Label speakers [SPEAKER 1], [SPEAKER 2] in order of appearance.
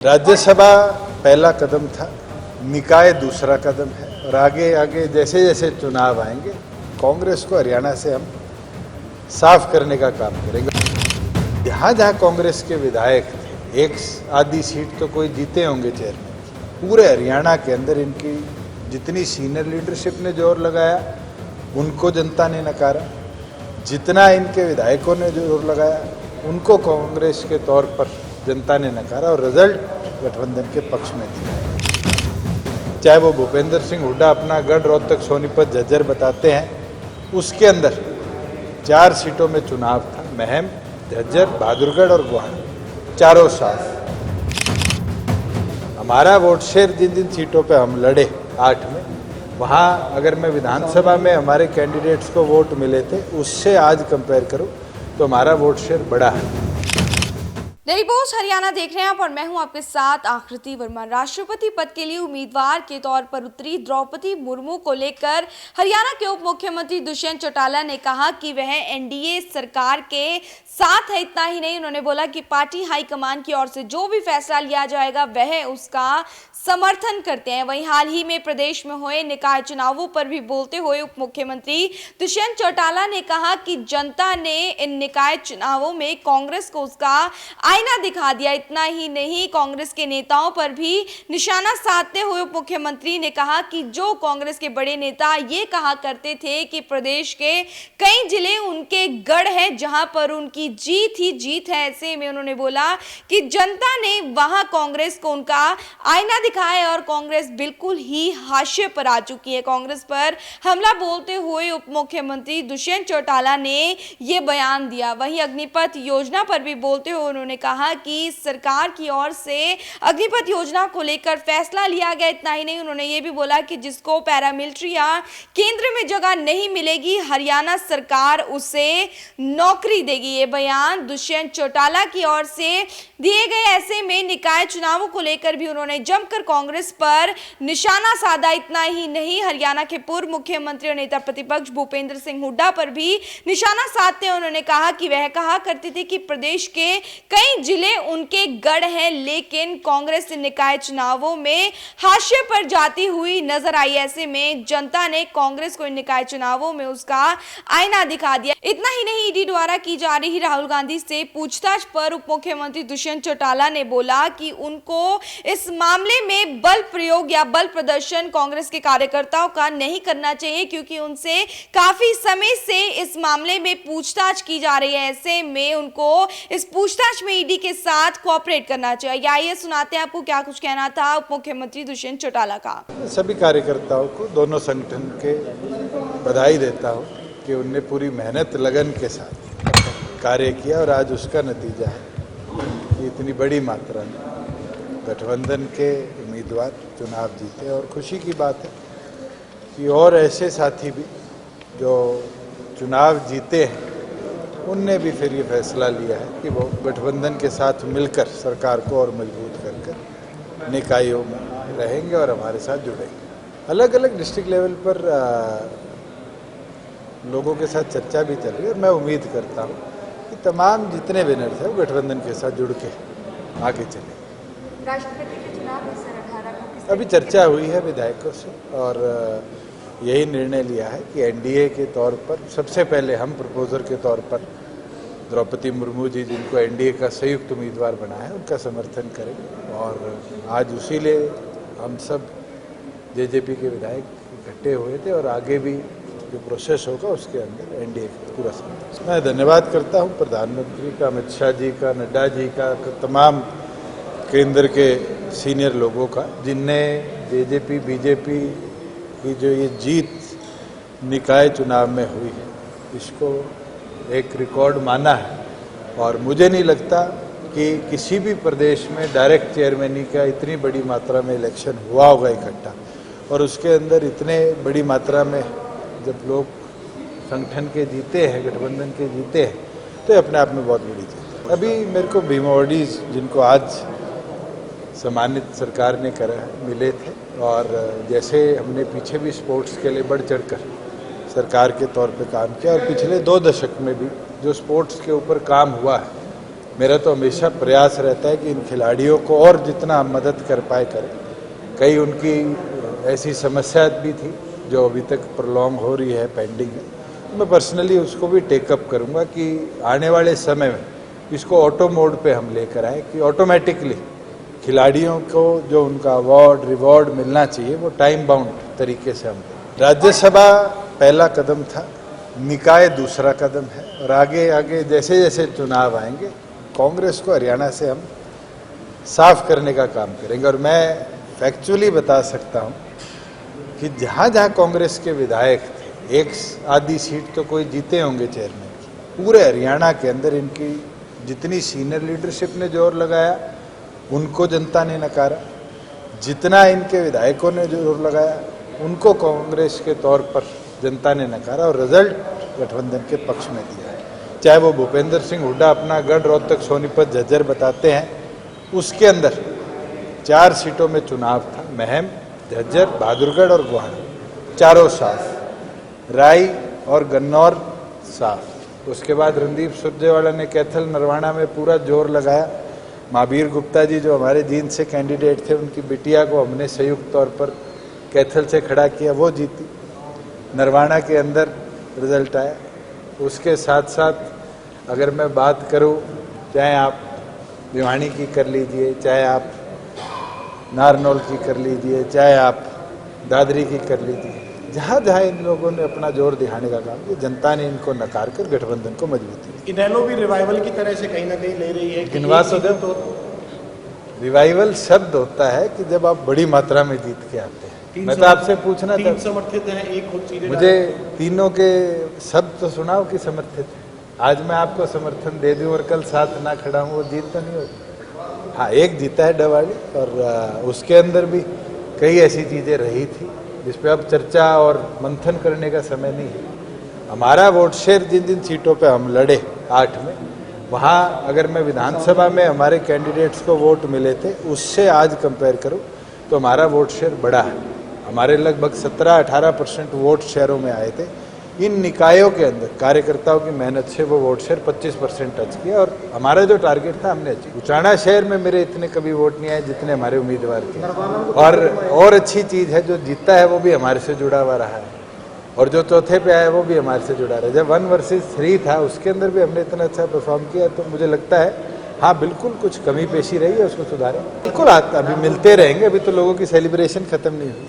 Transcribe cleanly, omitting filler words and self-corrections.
[SPEAKER 1] राज्यसभा पहला कदम था, निकाय दूसरा कदम है और आगे आगे जैसे जैसे चुनाव आएंगे कांग्रेस को हरियाणा से हम साफ करने का काम करेंगे। जहाँ जहाँ कांग्रेस के विधायक थे, एक आधी सीट तो कोई जीते होंगे चेयरमैन, पूरे हरियाणा के अंदर इनकी जितनी सीनियर लीडरशिप ने जोर लगाया उनको जनता ने नकारा, जितना इनके विधायकों ने जोर लगाया उनको कांग्रेस के तौर पर जनता ने नकारा और रिजल्ट गठबंधन के पक्ष में थी। चाहे वो भूपेंद्र सिंह हुड्डा अपना गढ़ रोहतक सोनीपत झज्जर बताते हैं, उसके अंदर 4 सीटों में चुनाव था, महम, झज्जर, बहादुरगढ़ और गुवाहाटी, चारों साफ। हमारा वोट शेयर जिन जिन सीटों पे हम लड़े 8 में, वहाँ अगर मैं विधानसभा में हमारे कैंडिडेट्स को वोट मिले थे उससे आज कंपेयर करूँ तो हमारा वोट शेयर बड़ा है।
[SPEAKER 2] डेली पोस्ट हरियाणा देख रहे हैं आप और मैं हूं आपके साथ आकृति वर्मा। राष्ट्रपति पद के लिए उम्मीदवार के तौर पर उतरी द्रौपदी मुर्मू को लेकर हरियाणा के उप मुख्यमंत्री दुष्यंत चौटाला ने कहा कि वह एनडीए सरकार के साथ है। इतना ही नहीं, उन्होंने बोला कि पार्टी हाईकमान की ओर से जो भी फैसला लिया जाएगा वह उसका समर्थन करते हैं। वहीं हाल ही में प्रदेश में हुए निकाय चुनावों पर भी बोलते हुए उप मुख्यमंत्री दुष्यंत चौटाला ने कहा कि जनता ने इन निकाय चुनावों में कांग्रेस को उसका आईना दिखा दिया। इतना ही नहीं, कांग्रेस के नेताओं पर भी निशाना साधते हुए उप मुख्यमंत्री ने कहा कि जो कांग्रेस के बड़े नेता ये कहा करते थे कि प्रदेश के कई जिले उनके गढ़ हैं जहां पर उनकी जीत ही जीत है, ऐसे में उन्होंने बोला कि जनता ने वहां कांग्रेस को उनका आईना दिखाया और कांग्रेस बिल्कुल ही हाशिए पर आ चुकी है। कांग्रेस पर हमला बोलते हुए उप मुख्यमंत्री दुष्यंत चौटाला ने यह बयान दिया। वहीं अग्निपथ योजना पर भी बोलते हुए उन्होंने कहा कि सरकार की ओर से अग्निपथ योजना को लेकर फैसला लिया गया। इतना ही नहीं, उन्होंने ये भी बोला कि जिसको पैरामिलिट्री या केंद्र में जगह नहीं मिलेगी, हरियाणा सरकार उसे नौकरी देगी। ये बयान दुष्यंत चौटाला की ओर से दिए गए। ऐसे में निकाय चुनावों को लेकर भी उन्होंने जमकर कांग्रेस पर निशाना साधा। इतना ही नहीं, हरियाणा के पूर्व मुख्यमंत्री और नेता प्रतिपक्ष भूपेंद्र सिंह हुड्डा पर भी निशाना साधते हुए उन्होंने कहा कि वह कहा करते थे कि प्रदेश के कई जिले उनके गढ़ हैं, लेकिन कांग्रेस निकाय चुनावों में हाशिए पर जाती हुई नजर आई। ऐसे में जनता ने कांग्रेस को निकाय चुनावों में उसका आईना दिखा दिया। इतना ही नहीं, ईडी द्वारा की जा रही राहुल गांधी से पूछताछ पर उप मुख्यमंत्री दुष्यंत चौटाला ने बोला कि उनको इस मामले में बल प्रयोग या बल प्रदर्शन कांग्रेस के कार्यकर्ताओं का नहीं करना चाहिए, क्योंकि उनसे काफी समय से इस मामले में पूछताछ की जा रही है। ऐसे में उनको इस पूछताछ में ईडी के साथ कोऑपरेट करना चाहिए। आइए सुनाते हैं आपको क्या कुछ कहना था उप मुख्यमंत्री दुष्यंत चौटाला का।
[SPEAKER 1] सभी कार्यकर्ताओं को, दोनों संगठन के बधाई देता हूँ कि उनने पूरी मेहनत लगन के साथ कार्य किया और आज उसका नतीजा है कि इतनी बड़ी मात्रा में गठबंधन के उम्मीदवार चुनाव जीते। और खुशी की बात है कि और ऐसे साथी भी जो चुनाव जीते हैं उनने भी फिर ये फैसला लिया है कि वो गठबंधन के साथ मिलकर सरकार को और मजबूत कर निकायों में रहेंगे और हमारे साथ जुड़ेंगे। अलग अलग डिस्ट्रिक्ट लेवल पर लोगों के साथ चर्चा भी चल रही है और मैं उम्मीद करता हूँ कि तमाम जितने विनर्स हैं वो गठबंधन के साथ जुड़ के आगे चलेंगे।
[SPEAKER 2] राष्ट्रपति के चुनाव में सर 18 को
[SPEAKER 1] अभी चर्चा हुई है विधायकों से और यही निर्णय लिया है कि एनडीए के तौर पर सबसे पहले हम प्रपोजर के तौर पर द्रौपदी मुर्मू जी, जिनको एनडीए का संयुक्त उम्मीदवार बनाया है, उनका समर्थन करेंगे। और आज उसी लिए हम सब जेजेपी के विधायक इकट्ठे हुए थे और आगे भी जो प्रोसेस होगा उसके अंदर एनडीए का पूरा समर्थन। मैं धन्यवाद करता हूँ प्रधानमंत्री का, अमित शाह जी का, नड्डा जी का, तमाम केंद्र के सीनियर लोगों का, जिनने जेजेपी बीजेपी की जो ये जीत निकाय चुनाव में हुई है इसको एक रिकॉर्ड माना है। और मुझे नहीं लगता कि किसी भी प्रदेश में डायरेक्ट चेयरमैनी का इतनी बड़ी मात्रा में इलेक्शन हुआ होगा इकट्ठा, और उसके अंदर इतने बड़ी मात्रा में जब लोग संगठन के जीते हैं, गठबंधन के जीते हैं, तो अपने आप में बहुत बड़ी जीत है। अभी मेरे को भीम अवार्डीज जिनको आज सम्मानित सरकार ने करा मिले थे, और जैसे हमने पीछे भी स्पोर्ट्स के लिए बढ़ चढ़कर सरकार के तौर पे काम किया और पिछले 2 दशक में भी जो स्पोर्ट्स के ऊपर काम हुआ है मेरा तो हमेशा प्रयास रहता है कि इन खिलाड़ियों को और जितना हम मदद कर पाए करें। कई उनकी ऐसी समस्या भी थी जो अभी तक प्रोलॉन्ग हो रही है, पेंडिंग है। मैं पर्सनली उसको भी टेकअप करूंगा कि आने वाले समय में इसको ऑटो मोड पे हम लेकर आए कि ऑटोमेटिकली खिलाड़ियों को जो उनका अवार्ड रिवॉर्ड मिलना चाहिए वो टाइम बाउंड तरीके से हम दें। राज्यसभा पहला कदम था, निकाय दूसरा कदम है और आगे आगे जैसे जैसे चुनाव आएंगे कांग्रेस को हरियाणा से हम साफ करने का काम करेंगे। और मैं फैक्चुअली बता सकता हूं कि जहां जहां कांग्रेस के विधायक थे, एक आधी सीट तो कोई जीते होंगे चेयरमैन की, पूरे हरियाणा के अंदर इनकी जितनी सीनियर लीडरशिप ने जोर लगाया उनको जनता ने नकारा, जितना इनके विधायकों ने जोर लगाया उनको कांग्रेस के तौर पर जनता ने नकारा और रिजल्ट गठबंधन के पक्ष में दिया है। चाहे वो भूपेंद्र सिंह हुड्डा अपना गढ़ रोहतक सोनीपत झज्जर बताते हैं, उसके अंदर 4 सीटों में चुनाव था, महम, झज्जर, बहादुरगढ़ और गुवाहाटी, चारों साफ, राई और गन्नौर साफ। उसके बाद रणदीप सुरजेवाला ने कैथल नरवाना में पूरा जोर लगाया। महावीर गुप्ता जी जो हमारे जींद से कैंडिडेट थे, उनकी बिटिया को हमने संयुक्त तौर पर कैथल से खड़ा किया, वो जीती। नरवाना के अंदर रिजल्ट आया। उसके साथ साथ अगर मैं बात करूं, चाहे आप भिवानी की कर लीजिए, चाहे आप नारनौल की कर लीजिए, चाहे आप दादरी की कर लीजिए, जहाँ जहाँ इन लोगों ने अपना जोर दिखाने का काम किया, जनता ने इनको नकार कर गठबंधन को मजबूती दी।
[SPEAKER 3] इनेलो भी रिवाइवल की तरह से कहीं ना कहीं ले रही है।
[SPEAKER 1] गिनवा तो रिवाइवल शब्द होता है कि जब आप बड़ी मात्रा में जीत के आते हैं। मैं तो आपसे पूछना था,
[SPEAKER 3] 3 समर्थित हैं, एक खुद सीधे
[SPEAKER 1] मुझे तीनों के शब्द तो सुनाओ कि समर्थित है। आज मैं आपको समर्थन दे दूं और कल साथ ना खड़ा हूं, वो जीत तो नहीं होगी। हाँ, एक जीता है डवाली और उसके अंदर भी कई ऐसी चीजें रही थी जिस पे अब चर्चा और मंथन करने का समय नहीं है। हमारा वोट शेयर जिन जिन सीटों पे हम लड़े 8 में, वहाँ अगर मैं विधानसभा में हमारे कैंडिडेट्स को वोट मिले थे उससे आज कंपेयर करूँ तो हमारा वोट शेयर बड़ा है। हमारे लगभग 17-18% वोट शेयरों में आए थे। इन निकायों के अंदर कार्यकर्ताओं की मेहनत से वो वोट शेयर 25% टच किया और हमारा जो टारगेट था हमने अचीव। उचाना शहर में मेरे इतने कभी वोट नहीं आए जितने हमारे उम्मीदवार के। और अच्छी चीज़ है, जो जीता है वो भी हमारे से जुड़ा हुआ रहा है और जो चौथे पे आया वो भी हमारे से जुड़ा रहा है। जब 1 वर्सेस 3 था उसके अंदर भी हमने इतना अच्छा परफॉर्म किया, तो मुझे लगता है हाँ बिल्कुल कुछ कमी पेशी रही है, उसको सुधारें। बिल्कुल अभी मिलते रहेंगे, अभी तो लोगों की सेलिब्रेशन खत्म नहीं हुई।